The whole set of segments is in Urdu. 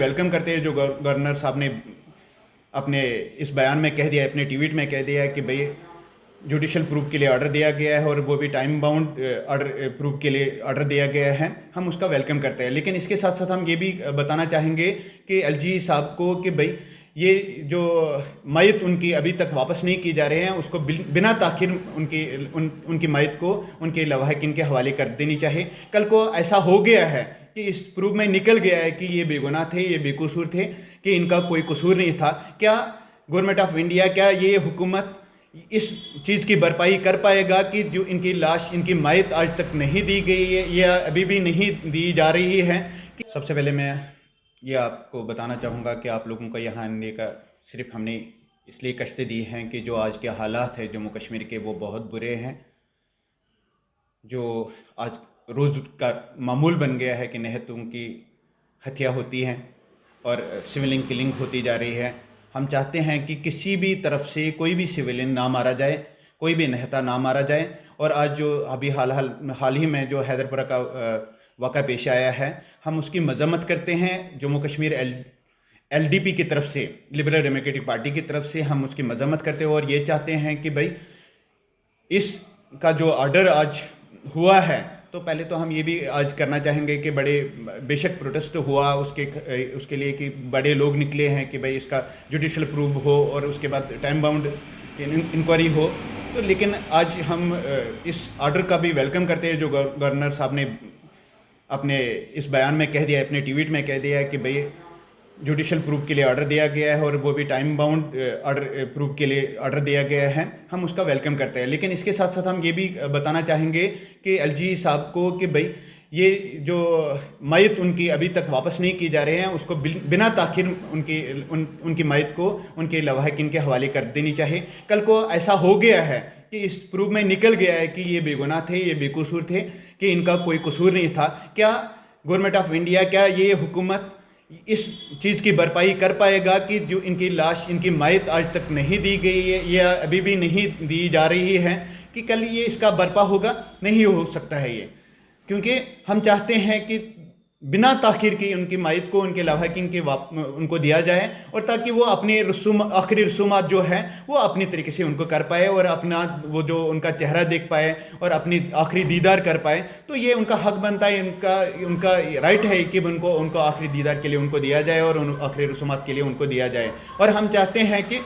ویلکم کرتے ہیں جو گورنر صاحب نے اپنے اس بیان میں کہہ دیا ہے، اپنے ٹویٹ میں کہہ دیا ہے کہ بھئی جوڈیشل پروف کے لیے آرڈر دیا گیا ہے اور وہ بھی ٹائم باؤنڈ آرڈر پروف کے لیے آرڈر دیا گیا ہے، ہم اس کا ویلکم کرتے ہیں۔ لیکن اس کے ساتھ ساتھ ہم یہ بھی بتانا چاہیں گے کہ ایل جی صاحب کو کہ بھئی یہ جو میت ان کی ابھی تک واپس نہیں کی جا رہے ہیں، اس کو بنا تاخیر ان کی میت کو ان کے لواحقین کے حوالے کر دینی چاہیے۔ کل کو ایسا ہو گیا ہے کہ اس پروف میں نکل گیا ہے کہ یہ بے گناہ تھے، یہ بے قصور تھے، کہ ان کا کوئی قصور نہیں تھا، کیا گورنمنٹ آف انڈیا، کیا یہ حکومت اس چیز کی بھرپائی کر پائے گا کہ جو ان کی لاش، ان کی میت آج تک نہیں دی گئی ہے یا ابھی بھی نہیں دی جا رہی ہے؟ سب سے پہلے میں یہ آپ کو بتانا چاہوں گا کہ آپ لوگوں کا یہاں آنے کا صرف ہم نے اس لیے کشتیں دی ہیں کہ جو آج کے حالات ہیں جموں کشمیر کے وہ بہت برے ہیں، جو آج روز کا معمول بن گیا ہے کہ نہتوں کی ہتیا ہوتی ہیں اور سویلین کلنگ ہوتی جا رہی ہے۔ ہم چاہتے ہیں کہ کسی بھی طرف سے کوئی بھی سویلین نہ مارا جائے، کوئی بھی نہتا نہ مارا جائے، اور آج جو ابھی حال ہی میں جو حیدر پورہ کا واقعہ پیش آیا ہے، ہم اس کی مذمت کرتے ہیں۔ Jammu Kashmir L D P کی طرف سے، لبرل ڈیموکریٹک پارٹی کی طرف سے ہم اس کی مذمت کرتے ہیں اور یہ چاہتے ہیں کہ بھئی اس کا جو آرڈر آج ہوا ہے، تو پہلے تو ہم یہ بھی آج کرنا چاہیں گے کہ بے شک پروٹیسٹ ہوا اس کے لیے کہ بڑے لوگ نکلے ہیں کہ بھئی اس کا جوڈیشل پروف ہو اور اس کے بعد ٹائم باؤنڈ انکوائری ہو، تو لیکن آج ہم اس آرڈر کا بھی ویلکم کرتے ہیں جو گورنر صاحب نے اپنے اس بیان میں کہہ دیا ہے، اپنے ٹویٹ میں کہہ دیا ہے کہ بھئی جوڈیشل پروف کے لیے آرڈر دیا گیا ہے اور وہ بھی ٹائم باؤنڈ آرڈر پروف کے لیے آرڈر دیا گیا ہے، ہم اس کا ویلکم کرتے ہیں۔ لیکن اس کے ساتھ ساتھ ہم یہ بھی بتانا چاہیں گے کہ ایل جی صاحب کو کہ بھئی یہ جو میت ان کی ابھی تک واپس نہیں کی جا رہے ہیں، اس کو بنا تاخیر ان کی میت کو ان کے لواحقین کے حوالے کر دینی چاہیے۔ کل کو ایسا ہو گیا ہے کہ اس پروف میں نکل گیا ہے کہ یہ بے گناہ تھے، یہ بے قصور تھے، کہ ان کا کوئی قصور نہیں تھا، کیا گورنمنٹ آف انڈیا، کیا یہ حکومت اس چیز کی بھرپائی کر پائے گا کہ جو ان کی لاش، ان کی میت آج تک نہیں دی گئی ہے یا ابھی بھی نہیں دی جا رہی ہے، کہ کل یہ اس کا برپا ہوگا؟ نہیں ہو سکتا ہے یہ، کیونکہ ہم چاہتے ہیں کہ بنا تاخیر کی ان کی میت کو ان کے لواحقین کے ان کو دیا جائے، اور تاکہ وہ اپنے آخری رسومات جو ہیں وہ اپنی طریقے سے ان کو کر پائے اور اپنا وہ جو ان کا چہرہ دیکھ پائے اور اپنی آخری دیدار کر پائے۔ تو یہ ان کا حق بنتا ہے، ان کا رائٹ ہے کہ ان کو آخری دیدار کے لیے ان کو دیا جائے اور ان آخری رسومات کے لیے ان کو دیا جائے۔ اور ہم چاہتے ہیں کہ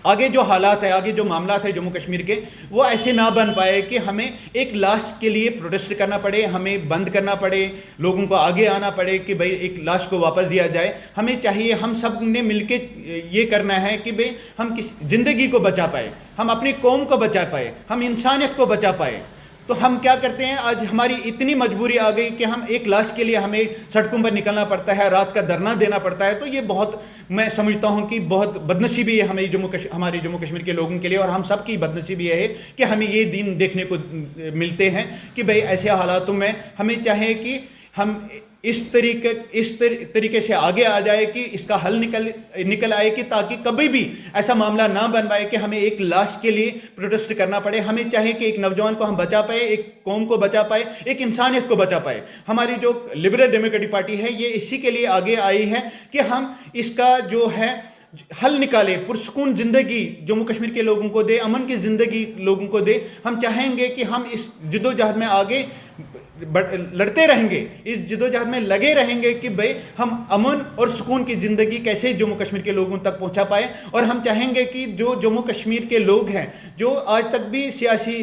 آگے جو حالات ہے، آگے جو معاملات ہیں جموں کشمیر کے، وہ ایسے نہ بن پائے کہ ہمیں ایک لاش کے لیے پروٹیسٹ کرنا پڑے، ہمیں بند کرنا پڑے، لوگوں کو آگے آنا پڑے کہ بھئی ایک لاش کو واپس دیا جائے۔ ہمیں چاہیے، ہم سب نے مل کے یہ کرنا ہے کہ بھئی ہم زندگی کو بچا پائے، ہم اپنی قوم کو بچا پائے، ہم انسانیت کو بچا پائے۔ تو ہم کیا کرتے ہیں، آج ہماری اتنی مجبوری آ گئی کہ ہم ایک لاش کے لیے ہمیں سڑکوں پر نکلنا پڑتا ہے، رات کا دھرنا دینا پڑتا ہے۔ تو یہ بہت، میں سمجھتا ہوں کہ بہت بدنصیبی ہے ہمارے جموں کشمیر کے لوگوں کے لیے، اور ہم سب کی بدنصیبی ہے کہ ہمیں یہ دن دیکھنے کو ملتے ہیں کہ بھئی ایسے حالاتوں میں ہمیں چاہے کہ ہم اس طریقے سے آگے آ جائے کہ اس کا حل نکل آئے، کہ تاکہ کبھی بھی ایسا معاملہ نہ بن پائے کہ ہمیں ایک لاش کے لیے پروٹیسٹ کرنا پڑے۔ ہمیں چاہے کہ ایک نوجوان کو ہم بچا پائے، ایک قوم کو بچا پائے، ایک انسانیت کو بچا پائے۔ ہماری جو لبرل ڈیموکریٹک پارٹی ہے، یہ اسی کے لیے آگے آئی ہے کہ ہم اس کا جو ہے حل نکالے، پرسکون زندگی جموں کشمیر کے لوگوں کو دے، امن کی زندگی لوگوں کو دے۔ ہم چاہیں گے کہ ہم اس جدوجہد میں آگے لڑتے رہیں گے، اس جدوجہد میں لگے رہیں گے کہ بھئی ہم امن اور سکون کی زندگی کیسے جموں کشمیر کے لوگوں تک پہنچا پائے۔ اور ہم چاہیں گے کہ جو جموں کشمیر کے لوگ ہیں، جو آج تک بھی سیاسی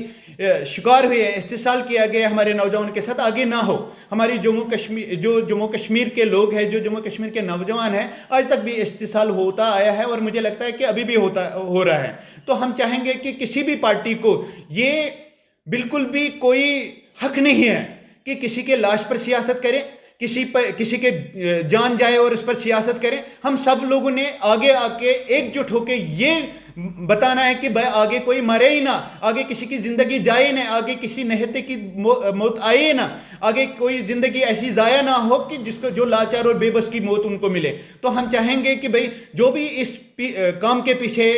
شکار ہوئے، استحصال کیا گیا ہمارے نوجوان کے ساتھ، آگے نہ ہو۔ ہماری جموں کشمیر کے لوگ ہیں، جو جموں کشمیر کے نوجوان ہیں، آج تک بھی استحصال ہوتا آیا ہے اور مجھے لگتا ہے کہ ابھی بھی ہو رہا ہے۔ تو ہم چاہیں گے کہ کسی بھی پارٹی کو یہ بالکل بھی کوئی حق نہیں ہے کہ کسی کے لاش پر سیاست کرے، کسی کے جان جائے اور اس پر سیاست کرے۔ ہم سب لوگوں نے آگے آ کے ایک جٹ ہو کے یہ بتانا ہے کہ بھائی آگے کوئی مرے ہی نہ، آگے کسی کی زندگی جائے نہ، آگے کسی نہتے کی موت آئے نہ، آگے کوئی زندگی ایسی ضائع نہ ہو کہ جو لاچار اور بے بس کی موت ان کو ملے۔ تو ہم چاہیں گے کہ بھائی جو بھی اس کام کے پیچھے،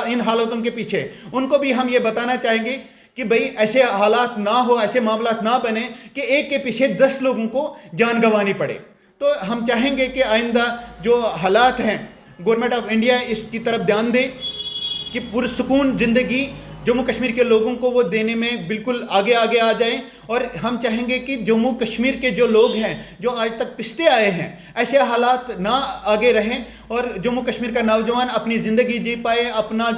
ان حالاتوں کے پیچھے، ان کو بھی ہم یہ بتانا چاہیں گے کہ بھئی ایسے حالات نہ ہو، ایسے معاملات نہ بنے کہ ایک کے پیچھے 10 لوگوں کو جان گنوانی پڑے۔ تو ہم چاہیں گے کہ آئندہ جو حالات ہیں گورنمنٹ آف انڈیا اس کی طرف دھیان دے کہ پرسکون زندگی جموں کشمیر کے لوگوں کو وہ دینے میں بالکل آگے آ جائیں. اور ہم چاہیں گے کہ جموں کشمیر کے جو لوگ ہیں جو آج تک پستے آئے ہیں ایسے حالات نہ آگے رہیں اور جموں کشمیر کا نوجوان اپنی زندگی جی پائے,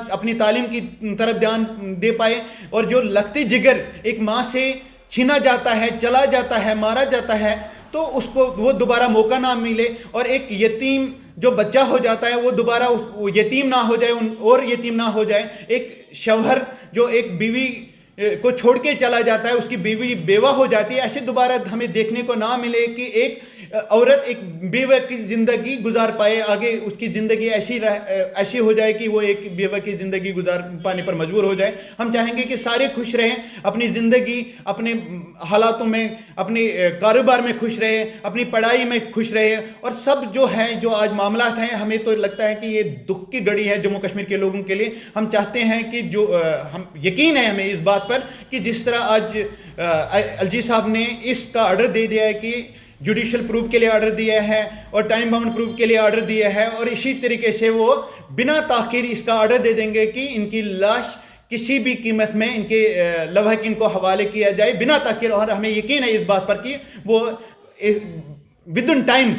اپنی تعلیم کی طرف دھیان دے پائے, اور جو لگتے جگر ایک ماں سے چھینا جاتا ہے, چلا جاتا ہے, مارا جاتا ہے, تو اس کو وہ دوبارہ موقع نہ ملے, اور ایک یتیم جو بچہ ہو جاتا ہے وہ دوبارہ یتیم نہ ہو جائے اور یتیم نہ ہو جائے. ایک شوہر جو ایک بیوی کو چھوڑ کے چلا جاتا ہے, اس کی بیوی بیوہ ہو جاتی ہے, ایسے دوبارہ ہمیں دیکھنے کو نہ ملے کہ ایک عورت ایک بیوہ کی زندگی گزار پائے, آگے اس کی زندگی ایسی ہو جائے کہ وہ ایک بیوہ کی زندگی گزار پانے پر مجبور ہو جائے. ہم چاہیں گے کہ سارے خوش رہیں, اپنی زندگی, اپنے حالاتوں میں, اپنے کاروبار میں خوش رہے, اپنی پڑھائی میں خوش رہے, اور سب جو ہیں جو آج معاملات ہیں ہمیں تو لگتا ہے کہ یہ دکھ کی گھڑی ہے جموں کشمیر کے لوگوں کے لیے. ہم چاہتے ہیں کہ جو ہم یقین ہے ہمیں اس بات پر کہ جس طرح آج الجی صاحب نے اس کا آرڈر دے دیا ہے کہ جوڈیشل پروف کے لیے آرڈر دیا ہے اور ٹائم باؤنڈ پروف کے لیے آرڈر دیا ہے, اور اسی طریقے سے وہ بنا تاخیر اس کا آرڈر دے دیں گے کہ ان کی لاش کسی بھی قیمت میں ان کے لواحقین کو حوالے کیا جائے بنا تاخیر. اور ہمیں یقین ہے اس بات پر کہ وہ ود ان ٹائم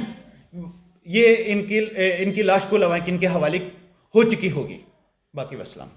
یہ ان کی لاش کو لواحقین کے حوالے ہو چکی ہوگی. باقی والسلام.